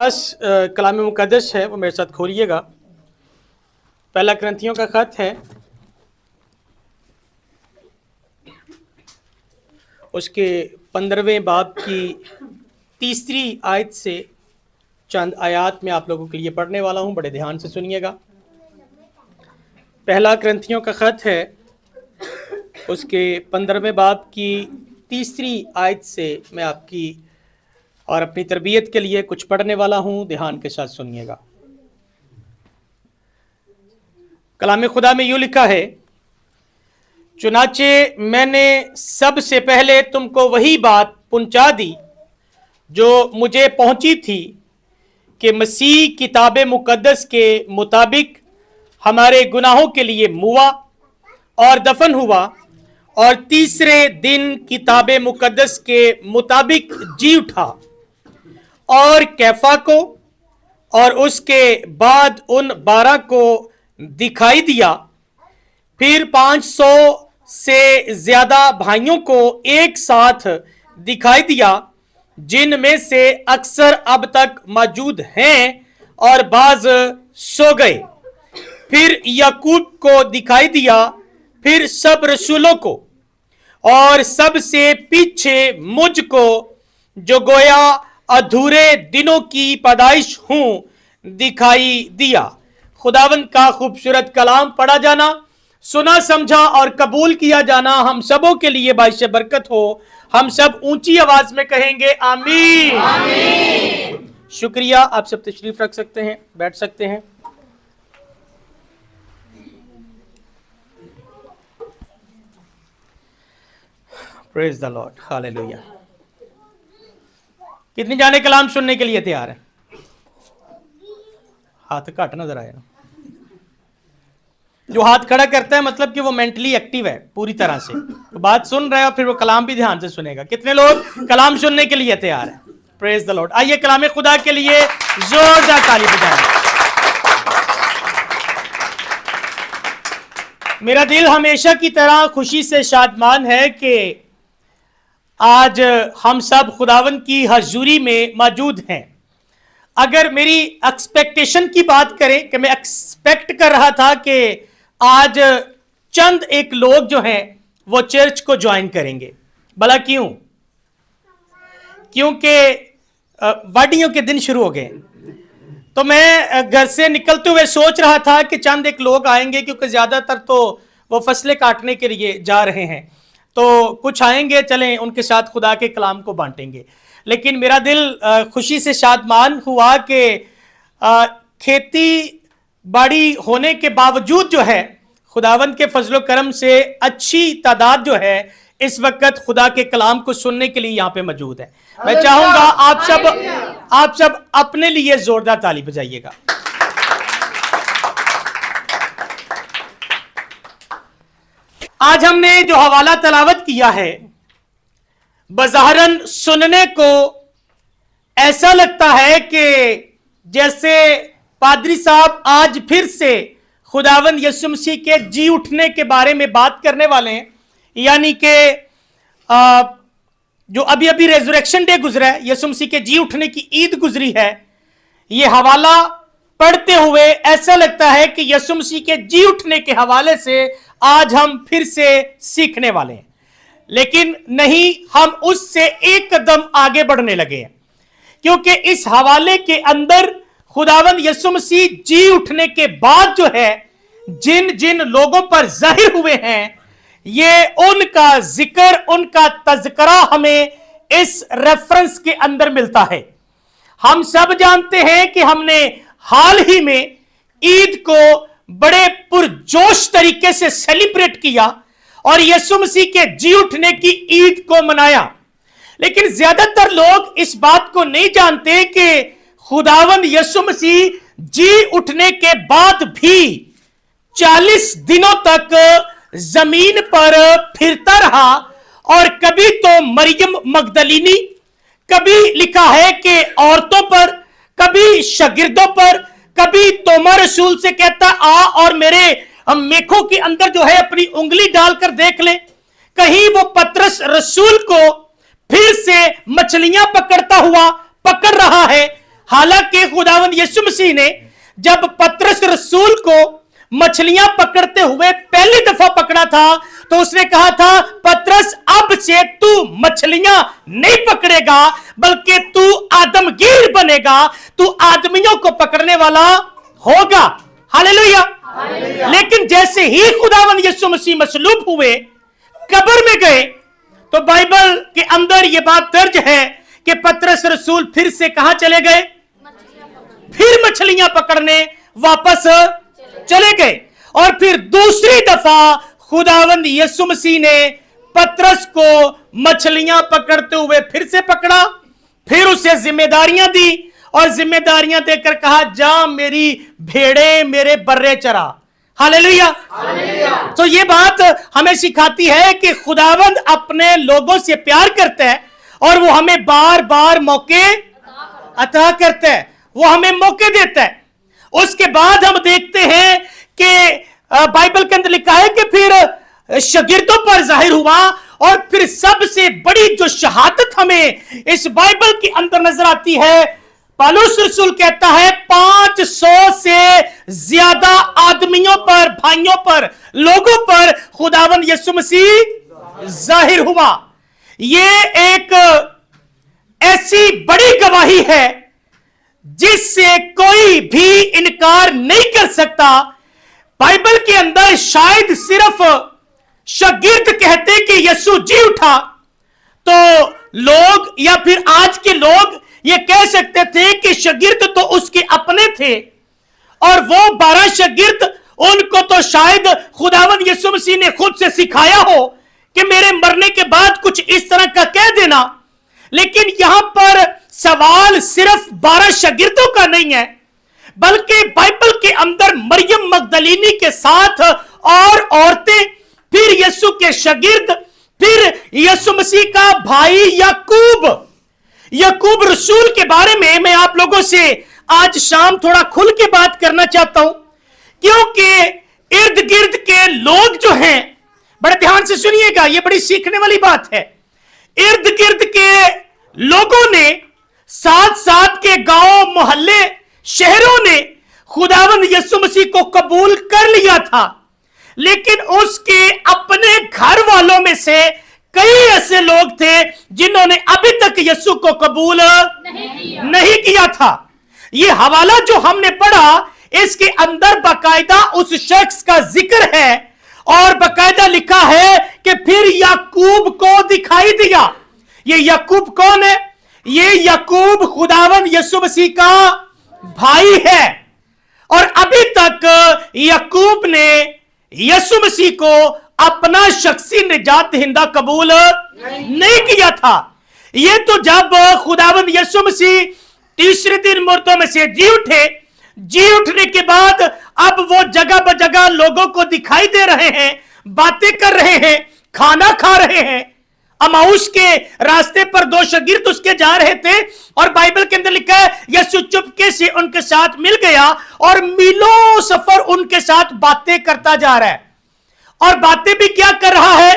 कलाम मुक़द्दस है वो मेरे साथ खोलिएगा। पहला करंथियों का खत है, उसके 15वें बाब की तीसरी आयत से चंद आयत में आप लोगों के लिए पढ़ने वाला हूँ, बड़े ध्यान से सुनिएगा। पहला करंथियों का खत है, उसके 15वें बाब की तीसरी आयत से मैं आपकी और अपनी तरबियत के लिए कुछ पढ़ने वाला हूँ, ध्यान के साथ सुनिएगा। कलाम खुदा में यूँ लिखा है, चुनाचे मैंने सबसे पहले तुमको वही बात पहुंचा दी जो मुझे पहुंची थी कि मसीह किताब मुक़द्दस के मुताबिक हमारे गुनाहों के लिए मुआ और दफन हुआ और तीसरे दिन किताब मुक़द्दस के मुताबिक जी उठा और कैफा को और उसके बाद उन 12 को दिखाई दिया, फिर 500 से ज्यादा भाइयों को एक साथ दिखाई दिया, जिनमें से अक्सर अब तक मौजूद हैं और बाज सो गए। फिर याकूब को दिखाई दिया, फिर सब रसूलों को और सबसे पीछे मुझको जो गोया अधूरे दिनों की पैदाइश हूं दिखाई दिया। खुदावंद का खूबसूरत कलाम पढ़ा जाना, सुना समझा और कबूल किया जाना हम सबों के लिए बाइश बरकत हो। हम सब ऊंची आवाज में कहेंगे आमीन, आमीन। शुक्रिया। आप सब तशरीफ रख सकते हैं, बैठ सकते हैं। Praise the Lord, hallelujah. कितने जाने कलाम सुनने के लिए तैयार है? हाथ घट नजर आया। जो हाथ खड़ा करता है मतलब कि वो मेंटली एक्टिव है पूरी तरह से, तो बात सुन रहा है और फिर वो कलाम भी ध्यान से सुनेगा। कितने लोग कलाम सुनने के लिए तैयार हैं? Praise the Lord. आइए कलाम खुदा के लिए जोरदार ताली बजाएं। मेरा दिल हमेशा की तरह खुशी से शादमान है कि आज हम सब खुदावंद की हजूरी में मौजूद हैं। अगर मेरी एक्सपेक्टेशन की बात करें कि मैं एक्सपेक्ट कर रहा था कि आज चंद एक लोग जो हैं वो चर्च को ज्वाइन करेंगे। भला क्यों? क्योंकि वादियों के दिन शुरू हो गए, तो मैं घर से निकलते हुए सोच रहा था कि चंद एक लोग आएंगे, क्योंकि ज़्यादातर तो वो फसलें काटने के लिए जा रहे हैं, तो कुछ आएंगे, चलें उनके साथ खुदा के कलाम को बांटेंगे। लेकिन मेरा दिल खुशी से शादमान हुआ कि खेती बाड़ी होने के बावजूद जो है खुदावंद के फजलो करम से अच्छी तादाद जो है इस वक्त खुदा के कलाम को सुनने के लिए यहाँ पे मौजूद है। मैं चाहूंगा आप सब अपने लिए जोरदार ताली बजाइएगा। आज हमने जो हवाला तलावत किया है, बज़ाहरन सुनने को ऐसा लगता है कि जैसे पादरी साहब आज फिर से खुदावंद यीशु मसीह के जी उठने के बारे में बात करने वाले हैं। यानी कि जो अभी अभी रेज़रेक्शन डे गुजरा है, यीशु मसीह के जी उठने की ईद गुजरी है, ये हवाला पढ़ते हुए ऐसा लगता है कि यीशु मसीह के जी उठने के हवाले से आज हम फिर से सीखने वाले हैं। लेकिन नहीं, हम उससे एक कदम आगे बढ़ने लगे हैं, क्योंकि इस हवाले के अंदर खुदावंद यीशु मसीह जी उठने के बाद जो है जिन जिन लोगों पर जाहिर हुए हैं, ये उनका जिक्र, उनका तज़किरा हमें इस रेफरेंस के अंदर मिलता है। हम सब जानते हैं कि हमने हाल ही में ईद को बड़े पुरजोश तरीके से सेलिब्रेट किया और यीशु मसीह के जी उठने की ईद को मनाया। लेकिन ज्यादातर लोग इस बात को नहीं जानते कि खुदावंद यीशु मसीह जी उठने के बाद भी 40 दिनों तक जमीन पर फिरता रहा, और कभी तो मरियम मगदलीनी, कभी लिखा है कि औरतों पर, कभी शागिर्दों पर, कभी तोमा रसूल से कहता आ और मेरे मेखों के अंदर जो है अपनी उंगली डालकर देख ले। कहीं वो पतरस रसूल को फिर से मछलियां पकड़ता हुआ पकड़ रहा है। हालांकि खुदावंद यीशु मसीह ने जब पतरस रसूल को मछलियां पकड़ते हुए पहली दफा पकड़ा था तो उसने कहा था, पतरस अब से तू मछलियां नहीं पकड़ेगा बल्कि तू आदमगीर बनेगा, तू आदमियों को पकड़ने वाला होगा। हालेलुया। लेकिन जैसे ही खुदावंद यीशु मसीह मसलूब हुए, कब्र में गए, तो बाइबल के अंदर यह बात दर्ज है कि पतरस रसूल फिर से कहां चले गए? फिर मछलियां पकड़ने वापस चले गए। और फिर दूसरी दफा खुदावंद यीशु मसीह ने पतरस को मछलियां पकड़ते हुए फिर से पकड़ा, फिर उसे जिम्मेदारियां दी और जिम्मेदारियां देकर कहा, जा मेरी भेड़े मेरे बर्रे चरा। हालेलुया। तो ये बात हमें सिखाती है कि खुदावंद अपने लोगों से प्यार करता है और वो हमें बार बार मौके अता करता है, वो हमें मौके देता है। उसके बाद हम देखते हैं कि बाइबल के अंदर लिखा है कि फिर शागिर्दों पर जाहिर हुआ और फिर सबसे बड़ी जो शहादत हमें इस बाइबल के अंदर नजर आती है, पौलुस रसूल कहता है 500 से ज्यादा आदमियों पर, भाइयों पर, लोगों पर खुदावंद यीशु मसीह जाहिर हुआ। ये एक ऐसी बड़ी गवाही है जिससे कोई भी इनकार नहीं कर सकता। बाइबल के अंदर शायद सिर्फ शागिर्द कहते कि यीशु जी उठा तो लोग या फिर आज के लोग ये कह सकते थे कि शागिर्द तो उसके अपने थे और वो 12 शागिर्द, उनको तो शायद खुदावंद यीशु मसीह ने खुद से सिखाया हो कि मेरे मरने के बाद कुछ इस तरह का कह देना। लेकिन यहां पर सवाल सिर्फ 12 शागिर्दों का नहीं है, बल्कि बाइबल के अंदर मरियम मगदलीनी के साथ और औरतें, फिर यीशु के शागिर्द, फिर यीशु मसीह का भाई याकूब रसूल के बारे में मैं आप लोगों से आज शाम थोड़ा खुल के बात करना चाहता हूं, क्योंकि इर्द गिर्द के लोग जो हैं, बड़े ध्यान से सुनिएगा, यह बड़ी सीखने वाली बात है। इर्द गिर्द के लोगों ने, साथ साथ के गांव, मोहल्ले, शहरों ने खुदावंद यीशु मसीह को कबूल कर लिया था, लेकिन उसके अपने घर वालों में से कई ऐसे लोग थे जिन्होंने अभी तक यीशु को कबूल नहीं किया था। यह हवाला जो हमने पढ़ा, इसके अंदर बाकायदा उस शख्स का जिक्र है और बाकायदा लिखा है कि फिर याकूब को दिखाई दिया। ये याकूब कौन है? ये याकूब खुदावंद यीशु मसीह का भाई है और अभी तक याकूब ने यीशु मसीह को अपना शख्सी निजात दहिंदा कबूल नहीं किया था। ये तो जब खुदावंद यीशु मसीह तीसरे दिन मुर्दों में से जी उठे, जी उठने के बाद अब वो जगह बजगह लोगों को दिखाई दे रहे हैं, बातें कर रहे हैं, खाना खा रहे हैं। अमाउस के रास्ते पर 2 शागिर्द उसके जा रहे थे और बाइबल के अंदर लिखा है यीशु चुपके से उनके साथ मिल गया और मीलों सफर उनके साथ बातें करता जा रहा है। और बातें भी क्या कर रहा है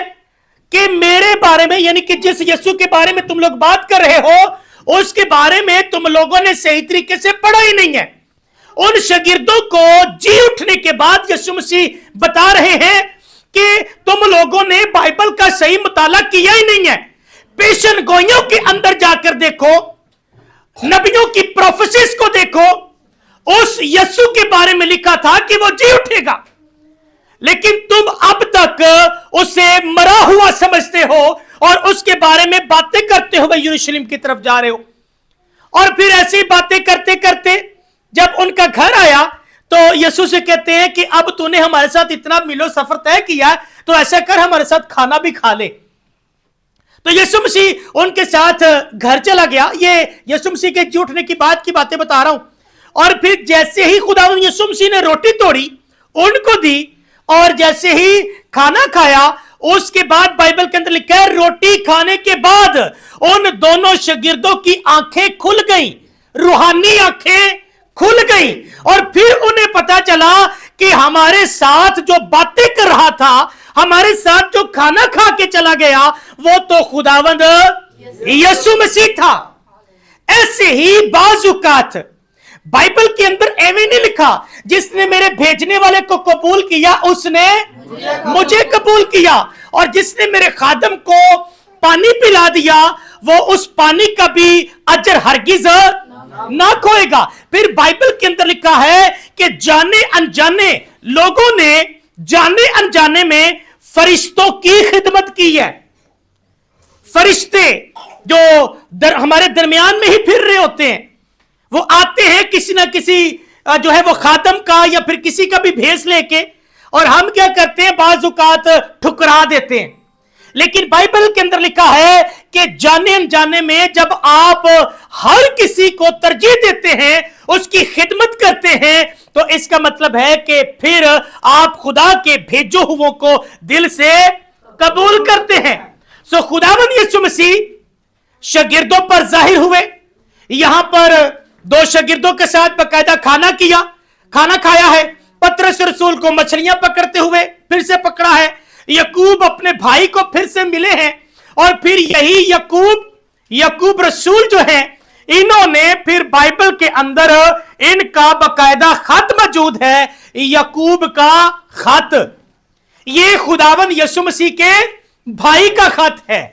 कि मेरे बारे में, यानी कि जिस यीशु के बारे में तुम लोग बात कर रहे हो उसके बारे में तुम लोगों ने सही तरीके से पढ़ा ही नहीं है। उन शागिर्दों को जी उठने के बाद यीशु मसीह बता रहे हैं कि तुम लोगों ने बाइबल का सही मुताला किया ही नहीं है। पेशन गोइयों के अंदर जाकर देखो, नबियों की प्रोफेसीज को देखो, उस यीशु के बारे में लिखा था कि वो जी उठेगा, लेकिन तुम अब तक उसे मरा हुआ समझते हो और उसके बारे में बातें करते हुए यरूशलेम की तरफ जा रहे हो। और फिर ऐसी बातें करते करते जब उनका घर आया तो यीशु से कहते हैं कि अब तूने हमारे साथ इतना मीलों सफर तय किया तो ऐसा कर हमारे साथ खाना भी खा ले। तो यीशु मसीह उनके साथ घर चला गया। ये यीशु मसीह के जी उठने की बात की बातें बता रहा हूं। और फिर जैसे ही खुदावंद यीशु मसीह ने रोटी तोड़ी, उनको दी और जैसे ही खाना खाया, उसके बाद बाइबल के अंदर लिखा है रोटी खाने के बाद उन दोनों शागिर्दों की आंखें खुल गईं, रूहानी आंखें खुल गई और फिर उन्हें पता चला कि हमारे साथ जो बातें कर रहा था, हमारे साथ जो खाना खा के चला गया, वो तो खुदावंद यीशु मसीह था। ऐसे ही बाजुकात बाइबल के अंदर एवं नहीं लिखा जिसने मेरे भेजने वाले को कबूल किया उसने मुझे कबूल किया, और जिसने मेरे खादम को पानी पिला दिया वो उस पानी का भी अजर हरगिज ना खोएगा। फिर बाइबल के अंदर लिखा है कि जाने अनजाने लोगों ने जाने अनजाने में फरिश्तों की खिदमत की है। फरिश्ते जो हमारे दरमियान में ही फिर रहे होते हैं, वो आते हैं किसी ना किसी जो है वो खादम का या फिर किसी का भी भेष लेके, और हम क्या करते हैं, बाज़ औक़ात ठुकरा देते हैं। लेकिन बाइबल के अंदर लिखा है कि जाने अनजाने में जब आप हर किसी को तरजीह देते हैं, उसकी खिदमत करते हैं, तो इसका मतलब है कि फिर आप खुदा के भेजो हुओं को दिल से कबूल करते हैं। सो खुदावंद यीशु मसीह शागिर्दों पर जाहिर हुए। यहां पर 2 शागिर्दों के साथ बकायदा खाना खाया है। पतरस रसूल को मछलियां पकड़ते हुए फिर से पकड़ा है। यकूब अपने भाई को फिर से मिले हैं, और फिर यही यकूब रसूल जो है, इन्होंने फिर बाइबल के अंदर इनका बकायदा खत मौजूद है, यकूब का खत। ये खुदावंद यीशु मसीह के भाई का खत है।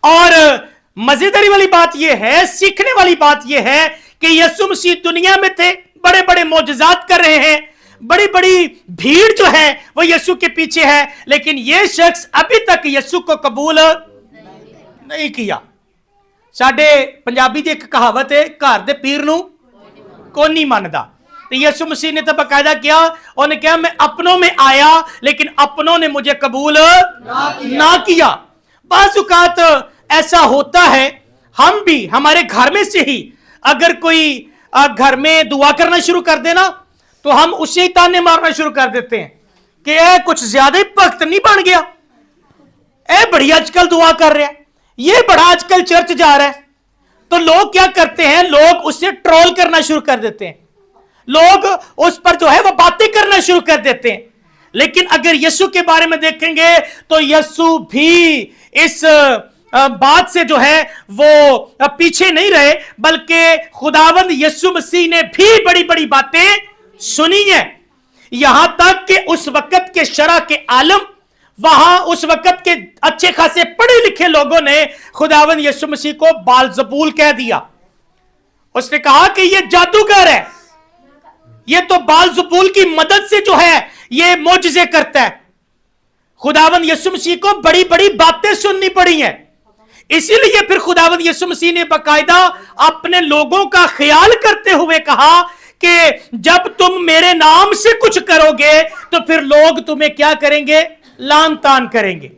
और मजेदारी वाली बात यह है, सीखने वाली बात यह है कि यीशु मसीह दुनिया में थे, बड़े बड़े मोजज़ात कर रहे हैं, बड़ी बड़ी भीड़ जो है वो यीशु के पीछे है, लेकिन यह शख्स अभी तक यीशु को कबूल नहीं किया। साडे पंजाबी दी एक कहावत है, घर दे पीर नूं कोई नहीं मानदा। तो यीशु मसीह ने तो बकायदा किया, उन्होंने कहा मैं अपनों में आया लेकिन अपनों ने मुझे कबूल ना किया। बाज़ औक़ात ऐसा होता है, हम भी हमारे घर में से ही अगर कोई घर में दुआ करना शुरू कर देना तो हम उसे ही ताने मारना शुरू कर देते हैं कि ए कुछ ज्यादा ही भक्त नहीं बन गया, ए बड़ी आजकल दुआ कर रहा है, ये बड़ा आजकल चर्च जा रहा है। तो लोग क्या करते हैं, लोग उसे ट्रोल करना शुरू कर देते हैं, लोग उस पर जो है वो बातें करना शुरू कर देते हैं। लेकिन अगर यीशु के बारे में देखेंगे तो यीशु भी इस बात से जो है वो पीछे नहीं रहे, बल्कि खुदावंद यीशु मसीह ने भी बड़ी बड़ी बातें सुनी है। यहां तक कि उस वक्त के शरा के आलम, वहां उस वक्त के अच्छे खासे पढ़े लिखे लोगों ने खुदावंद यीशु मसीह को बालजबूल कह दिया। उसने कहा कि ये जादूगर है, ये तो बालजबूल की मदद से जो है ये मोजज़े करता है। खुदावंद यीशु मसीह को बड़ी बड़ी बातें सुननी पड़ी हैं, इसीलिए फिर खुदावंद यीशु मसीह ने बाकायदा अपने लोगों का ख्याल करते हुए कहा कि जब तुम मेरे नाम से कुछ करोगे तो फिर लोग तुम्हें क्या करेंगे, लान तान करेंगे।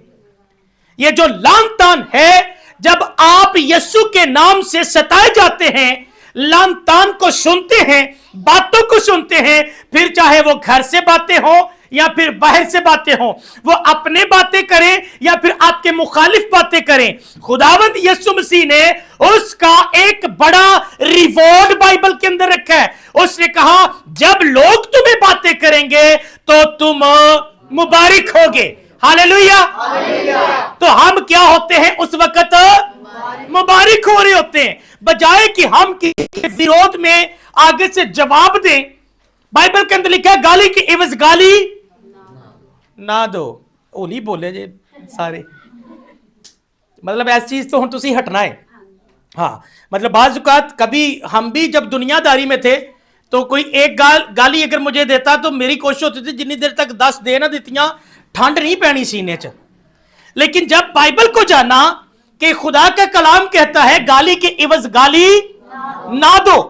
ये जो लान तान है, जब आप यीशु के नाम से सताए जाते हैं, लान तान को सुनते हैं, बातों को सुनते हैं, फिर चाहे वो घर से बातें हो या फिर बाहर से बातें हो, वो अपने बातें करें या फिर आपके मुखालिफ बातें करें, खुदावंद यीशु मसीह ने उसका एक बड़ा रिवॉर्ड बाइबल के अंदर रखा है। उसने कहा जब लोग तुम्हें बातें करेंगे तो तुम मुबारक होगे। हालेलुया। तो हम क्या होते हैं उस वक्त, मुबारक हो रहे होते हैं, बजाय कि हम किसी विरोध में आगे से जवाब दें। बाइबल के अंदर लिखा है गाली की एवज गाली ना दो। होली बोले जे सारे, मतलब ऐसी चीज तो हम तुसी हटना है। हाँ, मतलब बाज़ औक़ात कभी हम भी जब दुनियादारी में थे तो कोई एक गाली अगर मुझे देता तो मेरी कोशिश होती थी जितनी देर तक 10 दे ना देतियां ठंड नहीं पैनी सीने च। लेकिन जब बाइबल को जाना कि खुदा का कलाम कहता है गाली के एवज गाली ना दो,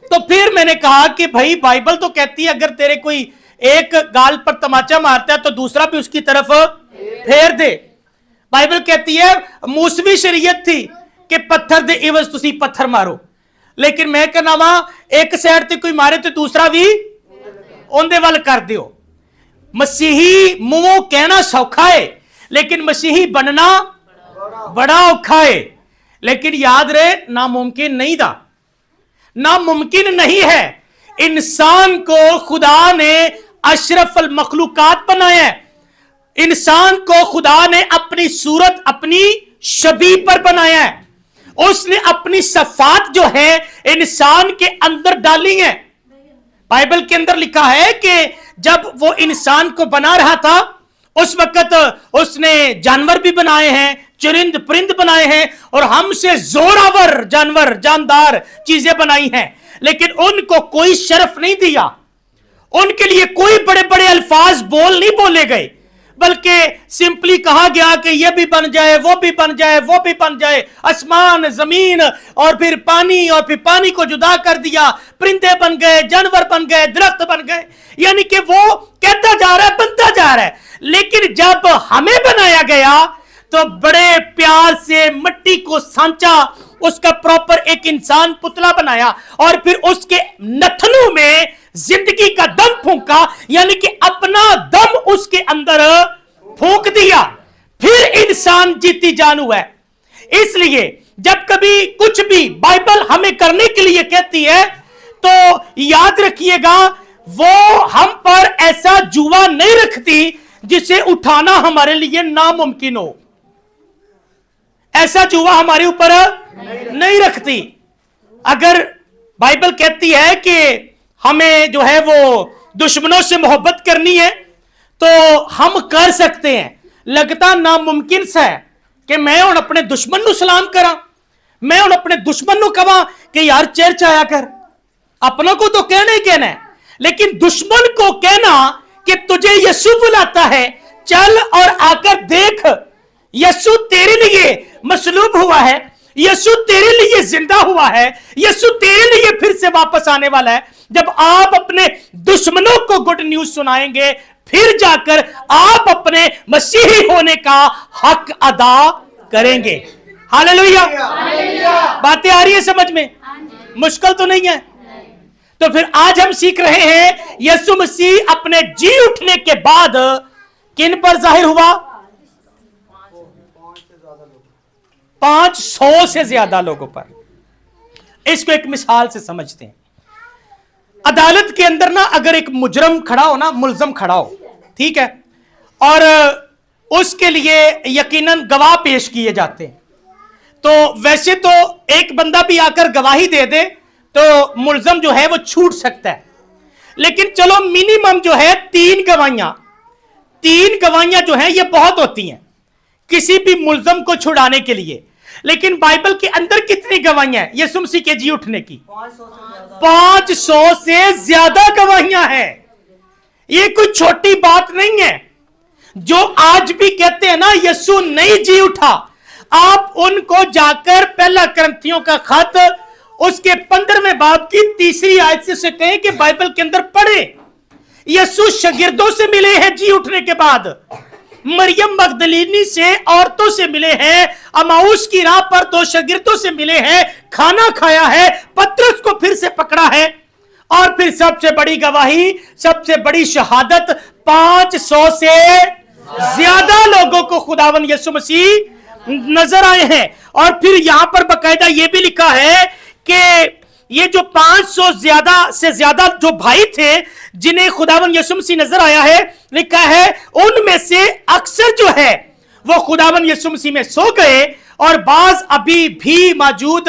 तो फिर मैंने कहा कि भाई बाइबल तो कहती है अगर तेरे कोई एक गाल पर तमाचा मारता है तो दूसरा भी उसकी तरफ फेर दे। बाइबल कहती है मूसवी शरीयत थी कि पत्थर दे एवज तुसी पत्थर मारो, लेकिन मैं कहना वा एक साइड ते कोई मारे तो दूसरा भी ओंदे वाल कर दियो। मसीही मुंहों कहना सौखा है लेकिन मसीही बनना बड़ा औखा है। लेकिन याद रहे नामुमकिन नहीं था, नामुमकिन नहीं है। इंसान को खुदा ने अशरफुल मखलूकात बनाया है, इंसान को खुदा ने अपनी सूरत अपनी शबीह पर बनाया है। उसने अपनी सफात जो है इंसान के अंदर डाली है। बाइबल के अंदर लिखा है कि जब वो इंसान को बना रहा था उस वक्त उसने जानवर भी बनाए हैं, चुरिंद परिंद बनाए हैं और हमसे जोरावर जानवर जानदार चीजें बनाई हैं, लेकिन उनको कोई शर्फ नहीं दिया। उनके लिए कोई बड़े बड़े अल्फाज नहीं बोले गए, बल्कि सिंपली कहा गया कि यह भी बन जाए, वो भी बन जाए, वो भी बन जाए, आसमान जमीन और फिर पानी को जुदा कर दिया, परिंदे बन गए, जानवर बन गए, दरख्त बन गए। यानी कि वो कहता जा रहा है, बनता जा रहा है। लेकिन जब हमें बनाया गया तो बड़े प्यार से मिट्टी को सांचा, उसका प्रॉपर एक इंसान पुतला बनाया और फिर उसके नथनों में जिंदगी का दम फूंका, यानी कि अपना दम उसके अंदर फूंक दिया, फिर इंसान जीती जान हुआ है। इसलिए जब कभी कुछ भी बाइबल हमें करने के लिए कहती है तो याद रखिएगा, वो हम पर ऐसा जुआ नहीं रखती जिसे उठाना हमारे लिए नामुमकिन हो। ऐसा जुआ हमारे ऊपर नहीं रखती। अगर बाइबल कहती है कि हमें जो है वो दुश्मनों से मोहब्बत करनी है तो हम कर सकते हैं। लगता नामुमकिन सा है कि मैं हुण अपने दुश्मन को सलाम करा, मैं हुण अपने दुश्मन को कहा कि यार चर्च आया कर। अपनों को तो कहना ही कहना है, लेकिन दुश्मन को कहना कि तुझे यीशु बुलाता है, चल और आकर देख, यीशु तेरे लिए मसलूब हुआ है, यीशु तेरे लिए जिंदा हुआ है, यीशु तेरे लिए फिर से वापस आने वाला है। जब आप अपने दुश्मनों को गुड न्यूज सुनाएंगे, फिर जाकर आप अपने मसीही होने का हक अदा करेंगे। हालेलुया। बातें आ रही है समझ में? मुश्किल तो नहीं है। तो फिर आज हम सीख रहे हैं यीशु मसीह अपने जी उठने के बाद किन पर जाहिर हुआ? 500 से ज्यादा लोगों पर। इसको एक मिसाल से समझते हैं। अदालत के अंदर ना अगर एक मुजरम खड़ा हो ना, मुलजम खड़ा हो, ठीक है, और उसके लिए यकीनन गवाह पेश किए जाते हैं, तो वैसे तो एक बंदा भी आकर गवाही दे दे तो मुलजम जो है वो छूट सकता है, लेकिन चलो मिनिमम जो है 3 गवाहियां जो है ये बहुत होती हैं किसी भी मुलजम को छुड़ाने के लिए। लेकिन बाइबल के अंदर कितनी गवाहियां हैं यीशु मसीह के जी उठने की? 500 से ज्यादा गवाहियां हैं। ये कोई छोटी बात नहीं है। जो आज भी कहते हैं ना यीशु नहीं जी उठा, आप उनको जाकर पहला करंथियों का खत उसके 15वें बाब की 3री आयत से कहें कि बाइबल के अंदर पढ़े। यीशु शागिर्दों से मिले हैं जी उठने के बाद, मरियम मगदलीनी से औरतों से मिले हैं, अमाउस की राह पर 2 शागिर्दों से मिले हैं, खाना खाया है, पतरस को फिर से पकड़ा है, और फिर सबसे बड़ी गवाही, सबसे बड़ी शहादत 500 से ज्यादा लोगों को खुदावन यीशु मसीह नजर आए हैं। और फिर यहां पर बकायदा यह भी लिखा है कि ये जो 500 से ज्यादा जो भाई थे जिन्हें खुदावन यीशु मसीह नजर आया है, लिखा है उनमें से अक्सर जो है वो खुदावन यीशु मसीह में सो गए और बाज अभी भी मौजूद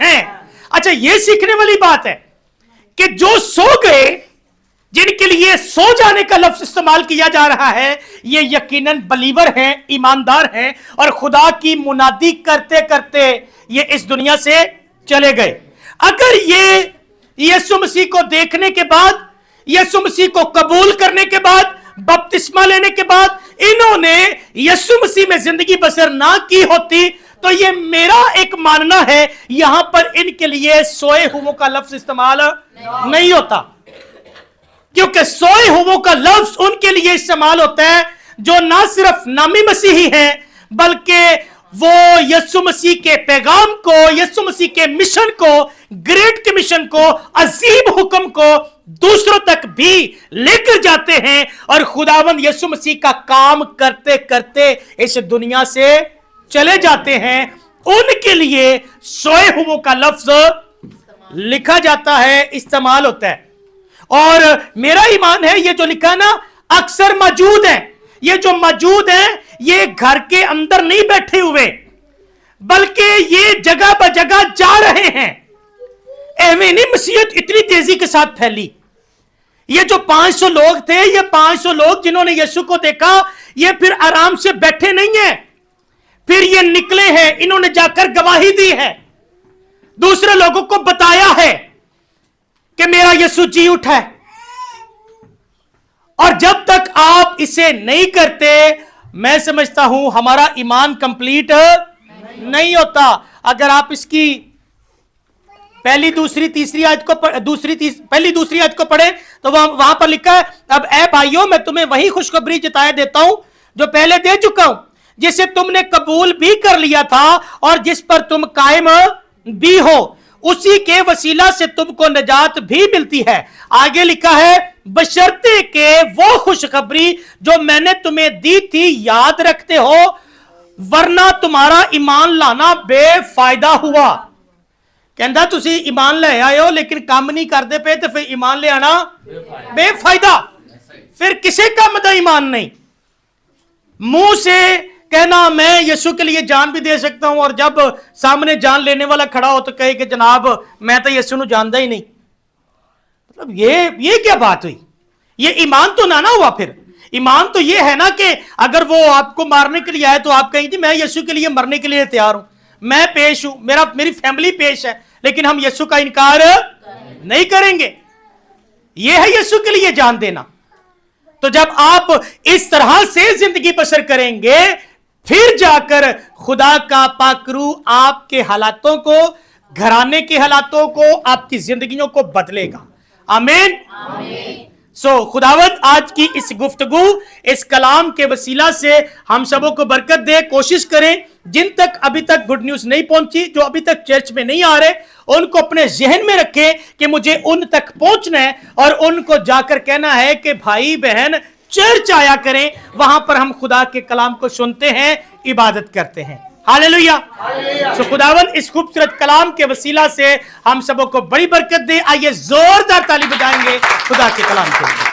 हैं। अच्छा, ये सीखने वाली बात है कि जो सो गए, जिनके लिए सो जाने का लफ्ज इस्तेमाल किया जा रहा है, ये यकीनन बलीवर हैं, ईमानदार हैं और खुदा की मुनादी करते करते ये इस दुनिया से चले गए। अगर ये यीशु मसीह को देखने के बाद, यीशु मसीह को कबूल करने के बाद, बपतिस्मा लेने के बाद इन्होंने यीशु मसीह में जिंदगी बसर ना की होती, तो ये मेरा एक मानना है यहां पर इनके लिए सोए हुओं का लफ्ज इस्तेमाल नहीं होता, क्योंकि सोए हुओं का लफ्ज उनके लिए इस्तेमाल होता है जो ना सिर्फ नामी मसीही हैं, बल्कि वो यीशु मसीह के पैगाम को, यीशु मसीह के मिशन को, ग्रेट कमीशन को, अजीम हुक्म को दूसरों तक भी लेकर जाते हैं और खुदावंद यीशु मसीह का काम करते करते इस दुनिया से चले जाते हैं। उनके लिए सोए हुओं का लफ्ज लिखा जाता है, इस्तेमाल होता है। और मेरा ईमान है ये जो लिखा ना अक्सर मौजूद है, ये जो मौजूद है ये घर के अंदर नहीं बैठे हुए, बल्कि ये जगह ब जगह जा रहे हैं। एवं नहीं मसीहत इतनी तेजी के साथ फैली। ये जो 500 लोग थे, ये 500 लोग जिन्होंने यीशु को देखा, ये फिर आराम से बैठे नहीं है, फिर ये निकले हैं, इन्होंने जाकर गवाही दी है, दूसरे लोगों को बताया है कि मेरा यीशु जी उठा है। और जब तक आप इसे नहीं करते, मैं समझता हूं हमारा ईमान कंप्लीट नहीं होता। अगर आप इसकी पहली दूसरी तीसरी आयत को पहली दूसरी आयत को पढ़े तो वहां पर लिखा है, अब ए भाइयों मैं तुम्हें वही खुशखबरी जताए देता हूं जो पहले दे चुका हूं, जिसे तुमने कबूल भी कर लिया था और जिस पर तुम कायम भी हो, उसी के वसीला से तुमको निजात भी मिलती है। आगे लिखा है, बशर्ते के वो खुशखबरी जो मैंने तुम्हें दी थी याद रखते हो, वरना तुम्हारा ईमान लाना बेफायदा हुआ। कहता तुसी ईमान ले आए हो लेकिन काम नहीं करते पे, तो फिर ईमान ले आना बेफायदा, फिर किसी काम का ईमान नहीं। मुंह से कहना मैं यीशु के लिए जान भी दे सकता हूं, और जब सामने जान लेने वाला खड़ा हो तो कहे कि जनाब मैं तो यीशु को जानता ही नहीं। मतलब ये क्या बात हुई? ये ईमान तो ना हुआ। फिर ईमान तो ये है ना कि अगर वो आपको मारने के लिए आए तो आप कहेंगे मैं यीशु के लिए मरने के लिए तैयार हूं, मैं पेश हूं, मेरी फैमिली पेश है, लेकिन हम यीशु का इनकार नहीं करेंगे। यह है यीशु के लिए जान देना। तो जब आप इस तरह से जिंदगी बसर करेंगे, फिर जाकर खुदा का पाकरू आपके हालातों को, घराने के हालातों को, आपकी जिंदगियों को बदलेगा। आमीन। खुदावंद आज की इस गुफ्तगू, इस कलाम के वसीला से हम सबों को बरकत दे। कोशिश करें जिन तक अभी तक गुड न्यूज नहीं पहुंची, जो अभी तक चर्च में नहीं आ रहे, उनको अपने जहन में रखें कि मुझे उन तक पहुंचना है और उनको जाकर कहना है कि भाई बहन चर्च आया करें, वहां पर हम खुदा के कलाम को सुनते हैं, इबादत करते हैं। हालेलुया। खुदावंद इस खूबसूरत कलाम के वसीला से हम सबों को बड़ी बरकत दे। आइए जोरदार ताली बजाएंगे खुदा के कलाम के लिए।